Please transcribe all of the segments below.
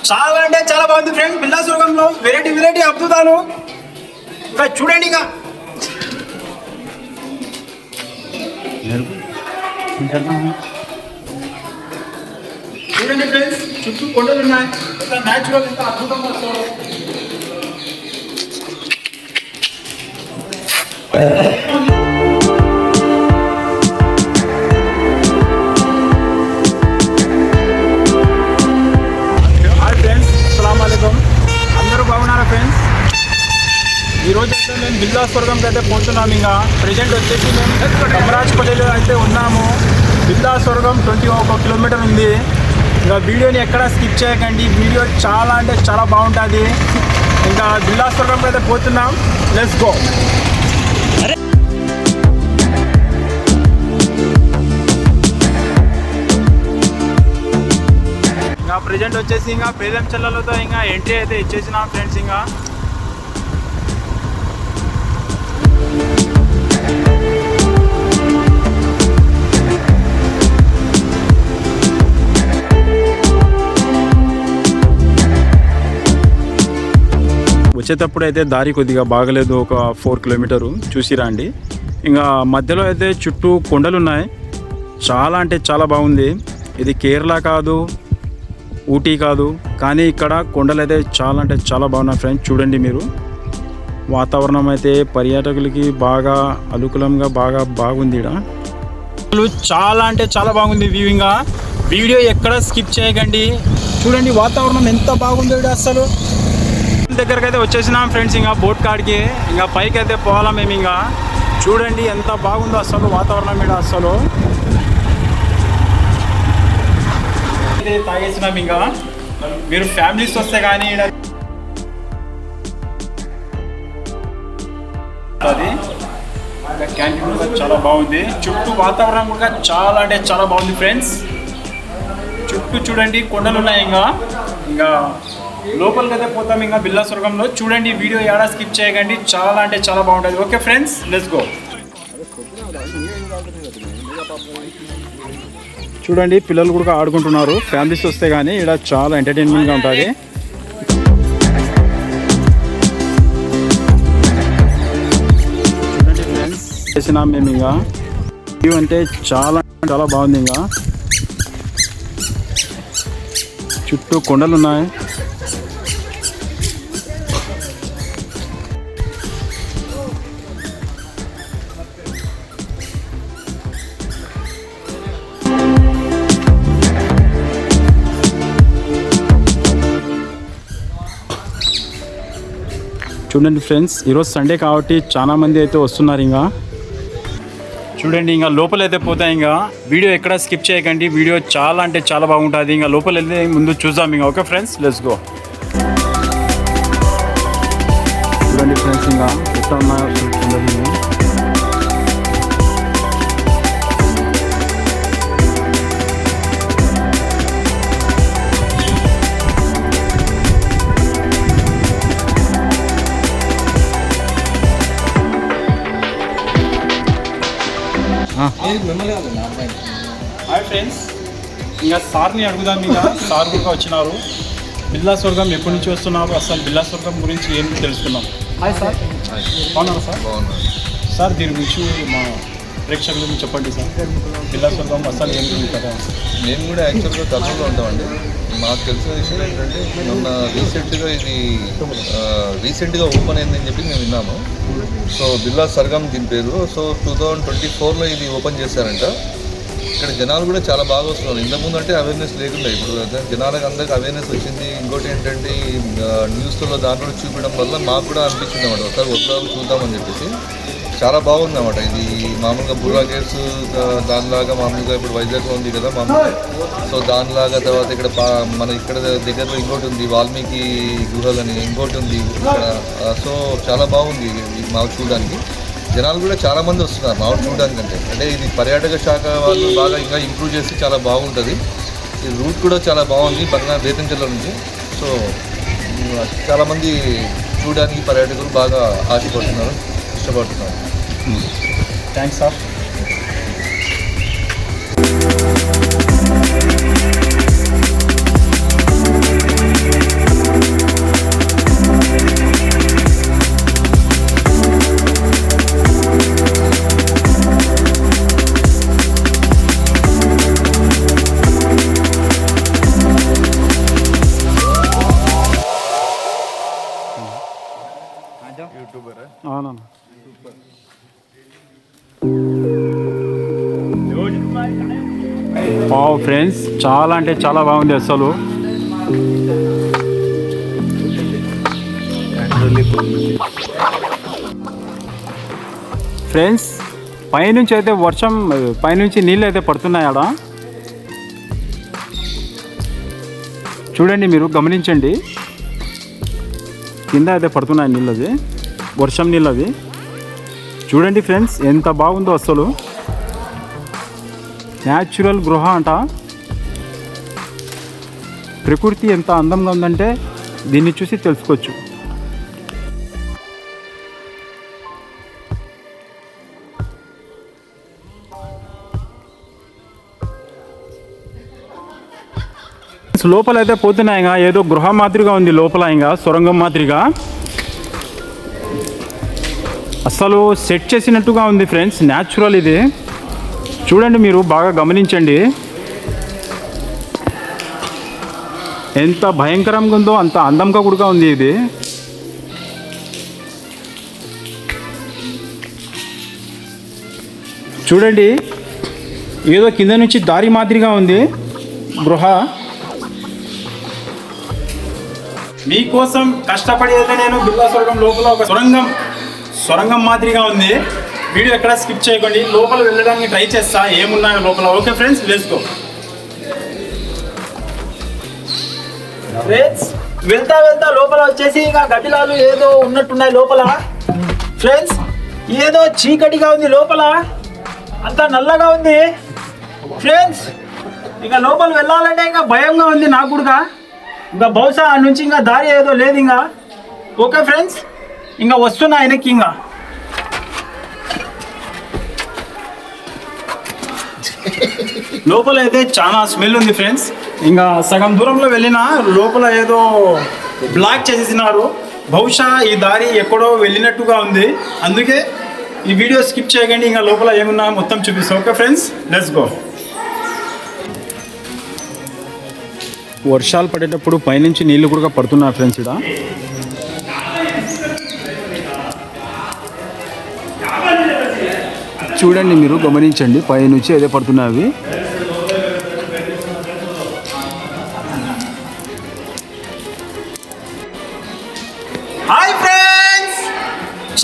చాలా అంటే చాలా బాగుంది ఫ్రెండ్స్. బిల్లా స్వర్గంలో వెరైటీ వెరైటీ అద్భుతాలు ఇంకా చూడండి. ఇక చూడండి ఫ్రెండ్స్, చుట్టూ కొండలు ఉన్నాయి. ఎంత న్యాచురల్, ఎంత అద్భుతంగా వస్తారు. అందరూ బాగున్నారా ఫ్రెండ్స్? ఈరోజు అయితే మేము బిల్లా స్వర్గంకి అయితే పోతున్నాము. ఇంకా ప్రజెంట్ వచ్చేసి మేము కమరాజ్పల్లిలో అయితే ఉన్నాము. బిల్లా స్వర్గం 21 కిలోమీటర్ ఉంది. ఇంకా వీడియోని ఎక్కడ స్కిప్ చేయకండి, వీడియో చాలా అంటే చాలా బాగుంటుంది. ఇంకా బిల్లా స్వర్గంకి అయితే పోతున్నాం, లెట్స్ గో. ఇంకా ప్రజెంట్ వచ్చేసి ఇంకా పేదంచెల్లతో ఇంకా ఎంట్రీ అయితే ఇచ్చేసినాం ఫ్రెండ్స్. ఇంకా వచ్చేటప్పుడు అయితే దారి కొద్దిగా బాగలేదు, ఒక 4 కిలోమీటరు చూసిరా అండి. ఇంకా మధ్యలో అయితే చుట్టూ కొండలు ఉన్నాయి. చాలా అంటే చాలా బాగుంది. ఇది కేరళ కాదు, ఊటీ కాదు, కానీ ఇక్కడ కొండలు అయితే చాలా అంటే చాలా బాగున్నాయి ఫ్రెండ్స్. చూడండి మీరు, వాతావరణం అయితే పర్యాటకులకి బాగా అనుకూలంగా బాగుంది. ఇక్కడ చాలా అంటే చాలా బాగుంది వ్యూ. ఇంకా వీడియో ఎక్కడ స్కిప్ చేయకండి. చూడండి వాతావరణం ఎంత బాగుంది ఇక్కడ అసలు. దగ్గరకు అయితే వచ్చేసినాం ఫ్రెండ్స్. ఇంకా బోట్ కాడికి ఇంకా పైకి అయితే పోవాలా మేము. ఇంకా చూడండి ఎంత బాగుందో అసలు వాతావరణం ఇక్కడ అసలు. తాగేసినాం. ఇంకా మీరు ఫ్యామిలీస్ వస్తే కానీ అది క్యాంటీన్ కూడా చాలా బాగుంది. చుట్టూ వాతావరణం కూడా చాలా అంటే చాలా బాగుంది ఫ్రెండ్స్. చుట్టూ చూడండి కొండలు ఉన్నాయి. ఇంకా లోపలికి అయితే పోతాం ఇంకా బిల్లా స్వర్గంలో. చూడండి వీడియో ఏడా స్కిప్ చేయకండి, చాలా అంటే చాలా బాగుంటుంది. Okay friends, let's go. చూడండి పిల్లలు కూడా ఆడుకుంటున్నారు. ఫ్యామిలీస్ వస్తే కానీ ఇక్కడ చాలా ఎంటర్టైన్మెంట్గా ఉంటుంది. చూడండి ఫ్రెండ్స్, చేసినాం మేము. ఇంకా వ్యూ అంటే చాలా చాలా బాగుంది. ఇంకా చుట్టూ కొండలు ఉన్నాయి. చూడండి ఫ్రెండ్స్, ఈరోజు సండే కాబట్టి చాలా మంది అయితే వస్తున్నారు. ఇంకా చూడండి ఇంకా లోపల అయితే పోతాయి. ఇంకా వీడియో ఎక్కడ స్కిప్ చేయకండి, వీడియో చాలా అంటే చాలా బాగుంటుంది. ఇంకా లోపల వెళ్తే ముందు చూద్దాం. ఇంకా ఓకే ఫ్రెండ్స్, లెట్స్ గో. చూడండి ఫ్రెండ్స్, ఇంకా ఎట్లా ఉన్నాయో చూడండి. హాయ్ ఫ్రెండ్స్, ఇంకా సార్ని అడుగుదాం. ఇంకా సార్ కూడా వచ్చినారు. బిల్లా స్వర్గం ఎప్పటి నుంచి వస్తున్నారు, అసలు బిల్లా స్వర్గం గురించి ఏం తెలుసుకున్నాం. హాయ్ సార్, బాగున్నారు సార్? బాగున్నారు సార్. దీని గురించి మా ప్రేక్షకుల గురించి చెప్పండి సార్. బిల్లా స్వర్గం అసలు ఏం కదా. మేము కూడా యాక్చువల్గా కర్నూలులో ఉంటామండి. మాకు తెలిసిన విషయం ఏంటంటే మొన్న రీసెంట్గా ఓపెన్ అయిందని చెప్పి మేము విన్నాము. సో బిల్లా స్వర్గం దీని పేరు. సో 2024లో ఇది ఓపెన్ చేశారంట. ఇక్కడ జనాలు కూడా చాలా బాగా వస్తున్నారు. ఇంతకుముందు అంటే అవేర్నెస్ లేకుండా ఇప్పుడు జనాలకు అందరికి అవేర్నెస్ వచ్చింది. ఇంకోటి ఏంటంటే న్యూస్లో దాంట్లో చూపించడం వల్ల మాకు కూడా అనిపించింది అన్నమాట, ఒకసారి వద్దాము చూద్దామని చెప్పేసి. చాలా బాగుంది అన్నమాట. ఇది మామూలుగా బుర్రా కేవ్స్ దానిలాగా మామూలుగా ఇప్పుడు వైజాగ్లో ఉంది కదా మామూలుగా. సో దానిలాగా తర్వాత ఇక్కడ మన ఇక్కడ దగ్గరలో ఇంకోటి ఉంది, వాల్మీకి గుహలని ఇంకోటి ఉంది ఇక్కడ. సో చాలా బాగుంది మాకు చూడడానికి. జనాలు కూడా చాలామంది వస్తున్నారు మాకు చూడడానికి. అంటే ఇది పర్యాటక శాఖ వాళ్ళు బాగా ఇంకా ఇంప్రూవ్ చేస్తే చాలా బాగుంటుంది. ఈ రూట్ కూడా చాలా బాగుంది బేతంచెర్ల నుంచి. సో చాలామంది చూడడానికి పర్యాటకులు బాగా ఆశపడుతున్నారు, ఇష్టపడుతున్నారు. Thanks sir. అవునా ఫ్రెండ్స్, చాలా అంటే చాలా బాగుంది అసలు. ఫ్రెండ్స్, పైనుంచి అయితే వర్షం, పైనుంచి నీళ్ళు అయితే పడుతున్నాయి ఆడ. చూడండి, మీరు గమనించండి, కింద అయితే పడుతున్నాయి నీళ్ళు, అది వర్షం నీళ్ళు అవి. చూడండి ఫ్రెండ్స్, ఎంత బాగుందో అసలు. న్యాచురల్ గృహ అంట. ప్రకృతి ఎంత అందంగా ఉందంటే దీన్ని చూసి తెలుసుకోవచ్చు. లోపల అయితే పోతున్నాయి, ఇంకా ఏదో గృహ మాదిరిగా ఉంది లోపల, ఇంకా సొరంగం మాదిరిగా. అసలు సెట్ చేసినట్టుగా ఉంది ఫ్రెండ్స్, న్యాచురల్ ఇది. చూడండి, మీరు బాగా గమనించండి, ఎంత భయంకరంగా ఉందో అంత అందంగా కూడా ఉంది ఇది. చూడండి, ఏదో కింద నుంచి దారి మాదిరిగా ఉంది గృహ. మీకోసం కష్టపడి అయితే నేను బిర్లా స్వర్గం లోపల ఒక సొరంగం మాదిరిగా ఉంది. వీడియో ఎక్కడ స్కిప్ చేయకండి, లోపల వెళ్ళడానికి ట్రై చేస్తా ఏమున్నాయో లోపల. Okay friends, let's go. Friends, వెళ్తా లోపల వచ్చేసి ఇంకా గబ్బిలాలు ఏదో ఉన్నట్టున్నాయి లోపల. ఫ్రెండ్స్, ఏదో చీకటిగా ఉంది లోపల, అంతా నల్లగా ఉంది. ఫ్రెండ్స్, ఇంకా లోపల వెళ్ళాలంటే ఇంకా భయంగా ఉంది నాకు కూడా. ఇంకా బహుశా ఆ నుంచి ఇంకా దారి ఏదో లేదు ఇంకా. ఓకే ఫ్రెండ్స్, ఇంకా వస్తున్నా ఆయనకి. ఇంకా లోపల అయితే చాలా స్మెల్ ఉంది ఫ్రెండ్స్. ఇంకా సగం దూరంలో వెళ్ళినా లోపల ఏదో బ్లాక్ చేసేసినారు. బహుశా ఈ దారి ఎక్కడో వెళ్ళినట్టుగా ఉంది, అందుకే ఈ వీడియో స్కిప్ చేయకండి. ఇంకా లోపల ఏమున్నా మొత్తం చూపిస్తాం. Okay friends, let's go. వర్షాలు పడేటప్పుడు పైనుంచి నీళ్లు కూడా పడుతున్నాయి ఫ్రెండ్స్. ఇక్కడ చూడండి, మీరు గమనించండి, పైనుంచి అదే పడుతున్నాయి. హాయ్ ఫ్రెండ్స్,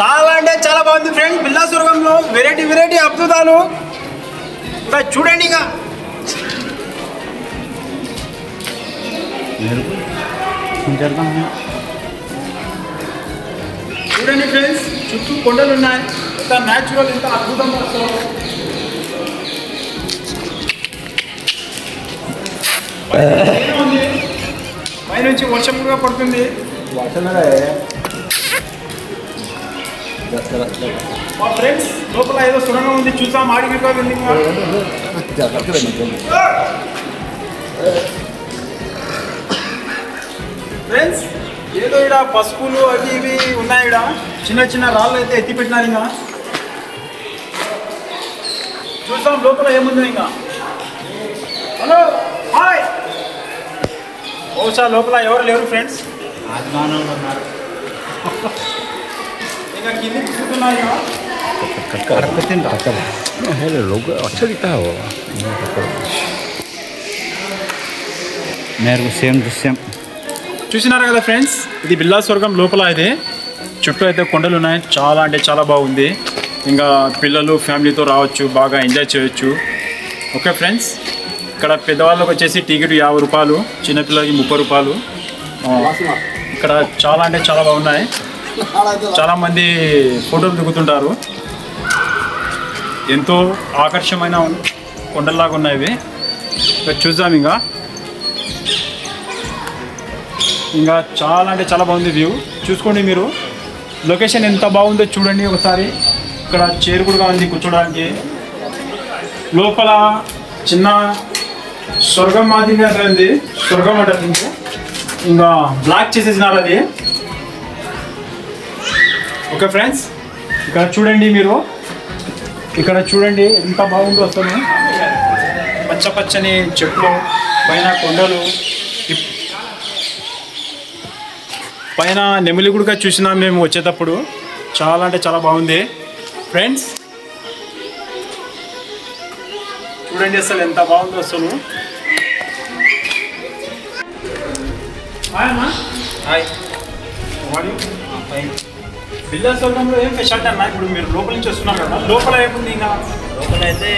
చాలా అంటే చాలా బాగుంది ఫ్రెండ్స్. బిర్లా స్వర్గంలో వెరైటీ అద్భుతాలు ఇంకా చూడండి. ఇంకా చూడండి ఫ్రెండ్స్, చుట్టూ కొండలు ఉన్నాయి. ఎంత న్యాచురల్, ఎంత అద్భుతంగా అసలు. పైనుంచి వర్షం కూడా పడుతుంది. మా ఫ్రెండ్స్, లోపల ఏదో సొరంగం ఉంది, చూసాం. ఆడికి వెళ్ళి ఫ్రెండ్స్, ఏదో ఇక్కడ పసుపులు అవి ఇవి ఉన్నాయి. ఇక్కడ చిన్న రాళ్ళు అయితే ఎత్తి పెట్టినారు. ఇంకా చూద్దాం లోపల ఏముందో. ఇంకా హలో, హాయ్. బహుశా లోపల ఎవరు లేరు ఫ్రెండ్స్, ఇంకా కిందికి చూస్తున్నాయి. చూసినారు కదా ఫ్రెండ్స్, ఇది బిర్లా స్వర్గం లోపల. ఇది చుట్టూ అయితే కొండలు ఉన్నాయి. చాలా అంటే చాలా బాగుంది. ఇంకా పిల్లలు ఫ్యామిలీతో రావచ్చు, బాగా ఎంజాయ్ చేయొచ్చు. ఓకే ఫ్రెండ్స్, ఇక్కడ పెద్దవాళ్ళకి వచ్చేసి టికెట్ 50 రూపాయలు, చిన్నపిల్లలకి 30 రూపాయలు. ఇక్కడ చాలా అంటే చాలా బాగున్నాయి. చాలామంది ఫోటోలు దిగుతుంటారు. ఎంతో ఆకర్షమైన కొండల్లాగా ఉన్నాయి ఇవి. ఇక్కడ చూద్దాం. ఇంకా చాలా అంటే చాలా బాగుంది వ్యూ. చూసుకోండి మీరు, లొకేషన్ ఎంత బాగుందో చూడండి ఒకసారి. ఇక్కడ చైర్ కూడా ఉంది కూర్చోడానికి. లోపల చిన్న స్వర్గం మాదిరిగా ఉంది. స్వర్గం అంటారు. ఇంకా బ్లాక్ చేసేసినారు అది. ఓకే ఫ్రెండ్స్, ఇక్కడ చూడండి మీరు, ఇక్కడ చూడండి ఎంత బాగుందో అసలు. పచ్చని చెట్లు, పైన కొండలు, పైన నెమిలి కూడా చూసినాం మేము వచ్చేటప్పుడు. చాలా అంటే చాలా బాగుంది ఫ్రెండ్స్. చూడండి అసలు ఎంత బాగుందో అసలు. హాయ్ అన్న. హాయ్. బిల్లా స్వర్గంలో ఏం స్పెషాలిటీ అన్న? ఇప్పుడు మీరు లోపల నుంచి వస్తున్నారు కదా, లోపల ఏముంది? ఇంకా లోపలైతే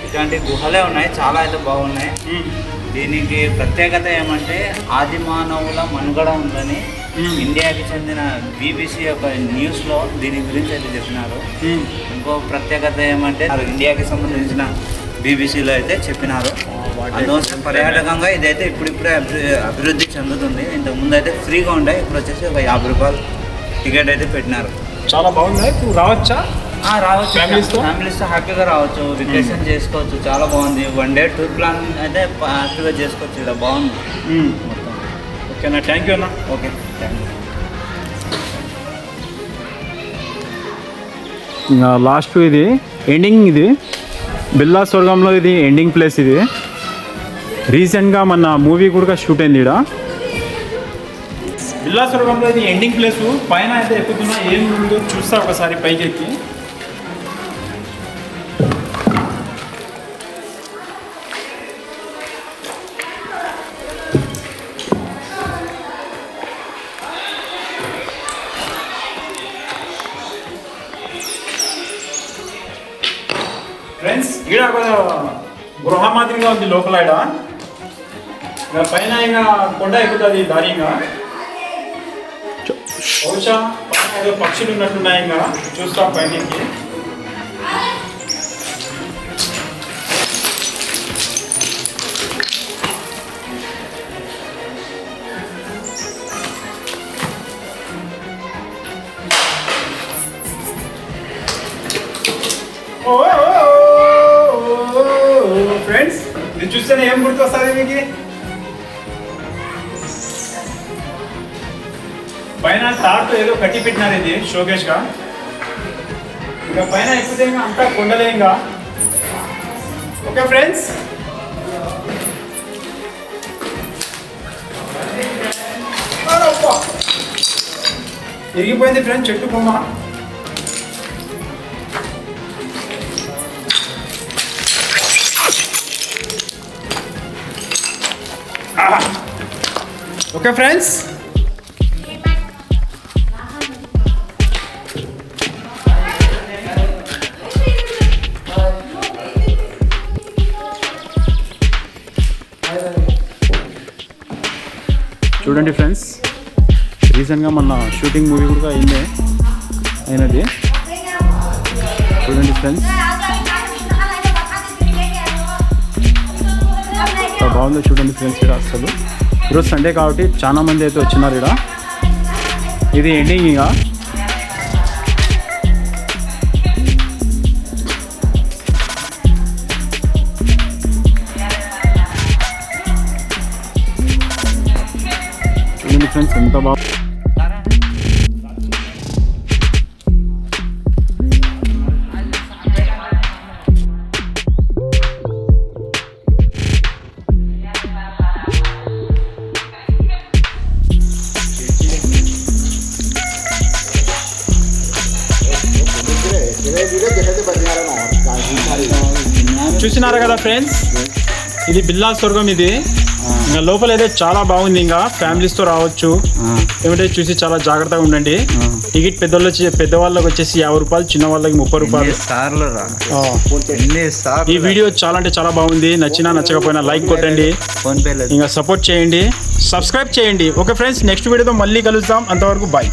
ఇట్లాంటి గుహలే ఉన్నాయి, చాలా అయితే బాగున్నాయి. దీనికి ప్రత్యేకత ఏమంటే ఆది మానవుల మనుగడ ఉందని ఇండియాకి చెందిన BBC యొక్క న్యూస్లో దీని గురించి అయితే చెప్పినారు. ఇంకో ప్రత్యేకత ఏమంటే ఇండియాకి సంబంధించిన BBCలో అయితే చెప్పినారు. అందుకోసం పర్యాటకంగా ఇదైతే ఇప్పుడిప్పుడే అభివృద్ధి చెందుతుంది. ఇంతకుముందు అయితే ఫ్రీగా ఉండే, ఇప్పుడు వచ్చేసి ఒక 50 రూపాయలు టికెట్ అయితే పెట్టినారు. చాలా బాగుంది. ఇప్పుడు రావచ్చా? రావచ్చు, ఫ్యామిలీస్తో హ్యాపీగా రావచ్చు, వెకేషన్ చేసుకోవచ్చు. చాలా బాగుంది. 1 డే టూర్ ప్లాన్ అయితే హ్యాపీగా చేసుకోవచ్చు. ఇలా బాగుంది మొత్తం. ఓకేనా, థ్యాంక్ యూ అన్న. Okay, thank you. ఇంకా లాస్ట్ ఇది ఎండింగ్. ఇది బిల్లా స్వర్గంలో ఇది ఎండింగ్ ప్లేస్. ఇది రీసెంట్గా మన మూవీ కూడా షూట్ అయింది ఇక్కడ. బిల్లా స్వర్గంలో ఇది ఎండింగ్ ప్లేస్. పైన అయితే ఎక్కుతున్నా, ఏం ఉందో చూస్తా ఒకసారి పైకి ఎక్కి. ఫ్రెండ్స్, ఈడ గృహ మాదిరిగా ఉంది లోపల. ఈడ ఇంకా పైన ఇంకా కొండ ఎక్కుతుంది దారిగా. బహుశా పైన ఏదో పక్షులు ఉన్నట్టున్నాయి. ఇంకా చూస్తాం పైనకి. ఫ్రెండ్స్, ఇది చూస్తేనే ఏం గుర్తొస్తుంది మీకు? పైన తాడుతో ఏదో కట్టి పెట్టినారు, ఇది షోకేష్గా. ఇంకా పైన ఎక్కితే ఇంకా అంతా కొండలే. ఇంకా ఓకే ఫ్రెండ్స్, ఇరిగిపోయింది ఫ్రెండ్స్ చెట్టు కొమ్మ. ఓకే ఫ్రెండ్స్, చూడండి ఫ్రెండ్స్, రీసెంట్గా మన షూటింగ్ మూవీ కూడా అయినది. చూడండి ఫ్రెండ్స్, బాగుందో చూడండి ఫ్రెండ్స్. ఇక్కడ అసలు ఈరోజు సండే కాబట్టి చాలా మంది అయితే వచ్చినారు. ఇక్కడ ఇది ఎండింగ్. ఇక చూడండి ఫ్రెండ్స్ ఎంత బాగా. చూసినారా కదా ఫ్రెండ్స్, ఇది బిల్లా స్వర్గం. ఇది ఇంకా లోపల అయితే చాలా బాగుంది. ఇంకా ఫ్యామిలీస్తో రావచ్చు. ఏమంటే చూసి చాలా జాగ్రత్తగా ఉండండి. టికెట్ పెద్దవాళ్ళకి వచ్చేసి 50 రూపాయలు, చిన్న వాళ్ళకి 30 రూపాయలు. ఈ వీడియో చాలా అంటే చాలా బాగుంది. నచ్చినా నచ్చకపోయినా లైక్ కొట్టండి, ఇంకా సపోర్ట్ చేయండి, సబ్స్క్రైబ్ చేయండి. ఓకే ఫ్రెండ్స్, నెక్స్ట్ వీడియోతో మళ్ళీ కలుద్దాం. అంతవరకు బాయ్.